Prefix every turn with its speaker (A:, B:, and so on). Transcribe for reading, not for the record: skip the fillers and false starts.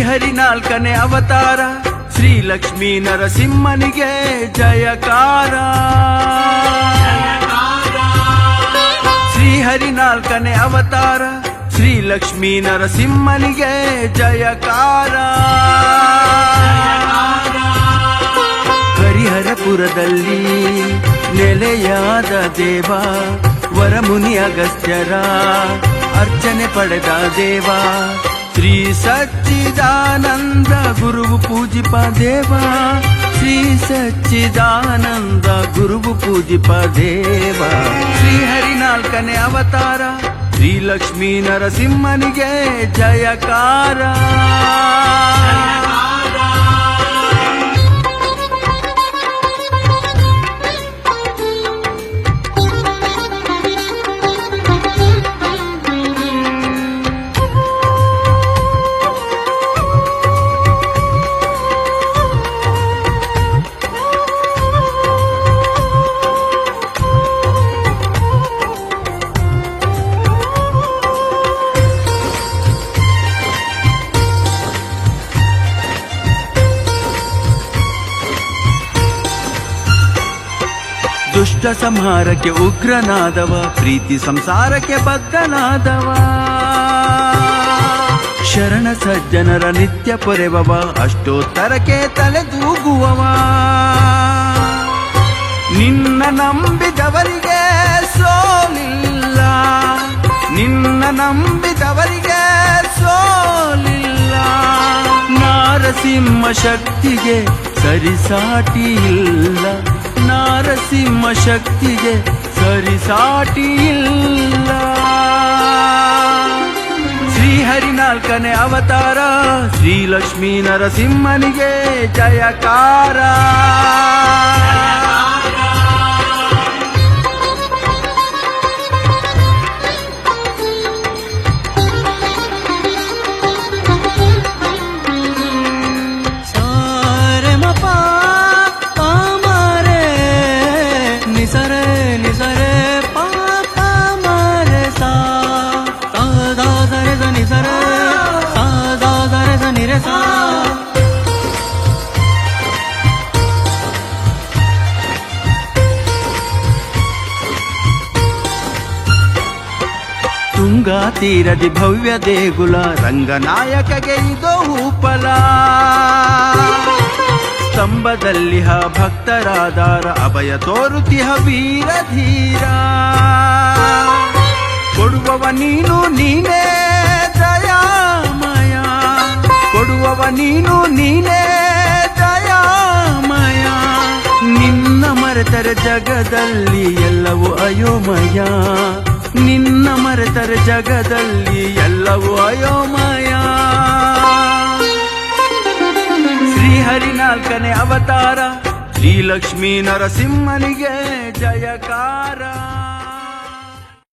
A: ಶ್ರೀಹರಿ ನಾಲ್ಕನೇ ಅವತಾರ ಶ್ರೀ ಲಕ್ಷ್ಮೀ ನರಸಿಂಹನಿಗೆ ಜಯಕಾರ. ಶ್ರೀಹರಿ ನಾಲ್ಕನೇ ಅವತಾರ ಶ್ರೀ ಲಕ್ಷ್ಮೀ ನರಸಿಂಹನಿಗೆ ಜಯಕಾರ. ಹರಿಹರಪುರದಲ್ಲಿ ನೆಲೆಯಾದ ದೇವ ವರಮುನಿ ಅಗಸ್ತ್ಯರ ಅರ್ಚನೆ ಪಡೆದ ದೇವ ಶ್ರೀ ಸಚ್ಚಿದಾನಂದ ಗುರುವು ಪೂಜಿಪ ದೇವ. ಶ್ರೀ ಸಚ್ಚಿದಾನಂದ ಗುರುವು ಪೂಜಿಪ ದೇವ. ಶ್ರೀಹರಿ ನಾಲ್ಕನೇ ಅವತಾರ ಶ್ರೀ ಲಕ್ಷ್ಮೀ ನರಸಿಂಹನಿಗೆ ಜಯಕಾರ. ದುಷ್ಟ ಸಂಹಾರಕ್ಕೆ ಉಗ್ರನಾದವ ಪ್ರೀತಿ ಸಂಸಾರಕ್ಕೆ ಬದ್ಧನಾದವ. ಶರಣ ಸಜ್ಜನರ ನಿತ್ಯ ಪೊರೆವವ ಅಷ್ಟೋತ್ತರಕ್ಕೆ ತಲೆದೂಗುವವ. ನಿನ್ನ ನಂಬಿದವರಿಗೆ ಸೋಲಿಲ್ಲ, ನಿನ್ನ ನಂಬಿದವರಿಗೆ ಸೋಲಿಲ್ಲ. ನಾರಸಿಂಹ ಶಕ್ತಿಗೆ ಸರಿಸಾಟಿ ಇಲ್ಲ, ನಾರಸಿಂಹ ಶಕ್ತಿಗೆ ಸರಿಸಾಟಿ ಇಲ್ಲ. ಶ್ರೀಹರಿ ನಾಲ್ಕನೇ ಅವತಾರ ಶ್ರೀ ಲಕ್ಷ್ಮೀ ನರಸಿಂಹನಿಗೆ ಜಯಕಾರ.
B: ನಿಸರೆ ನಿಸರೆ ಪಾಪ ಮರೆ ಸಾ ಸಾ ಸರೆ ಸ ನಿಸರೆ ಸಾ ಸರೆ ಸ ನಿರೆ ಸಾ.
A: ತುಂಗಾ ತೀರದಿ ಭವ್ಯ ದೇಗುಲ ರಂಗನಾಯಕಗೆ ಇದು ಹೂಪಲ. ಸ್ತಂಭದಲ್ಲಿಹ ಭಕ್ತರಾದಾರ ಅಭಯ ತೋರುತಿಹ ವೀರ ಧೀರ. ಕೊಡುವವ ನೀನು ನೀನೇ ದಯಾಮಯ, ಕೊಡುವವ ನೀನು ನೀನೇ ದಯಾಮಯ. ನಿನ್ನ ಮರೆತರೆ ಜಗದಲ್ಲಿ ಎಲ್ಲವೂ ಅಯೋಮಯ, ನಿನ್ನ ಮರೆತರೆ ಜಗದಲ್ಲಿ ಎಲ್ಲವೂ ಅಯೋಮಯ. ಶ್ರೀಹರಿ ನಾಲ್ಕನೇ ಅವತಾರ ಶ್ರೀ ಲಕ್ಷ್ಮೀ ನರಸಿಂಹನಿಗೆ ಜಯಕಾರ.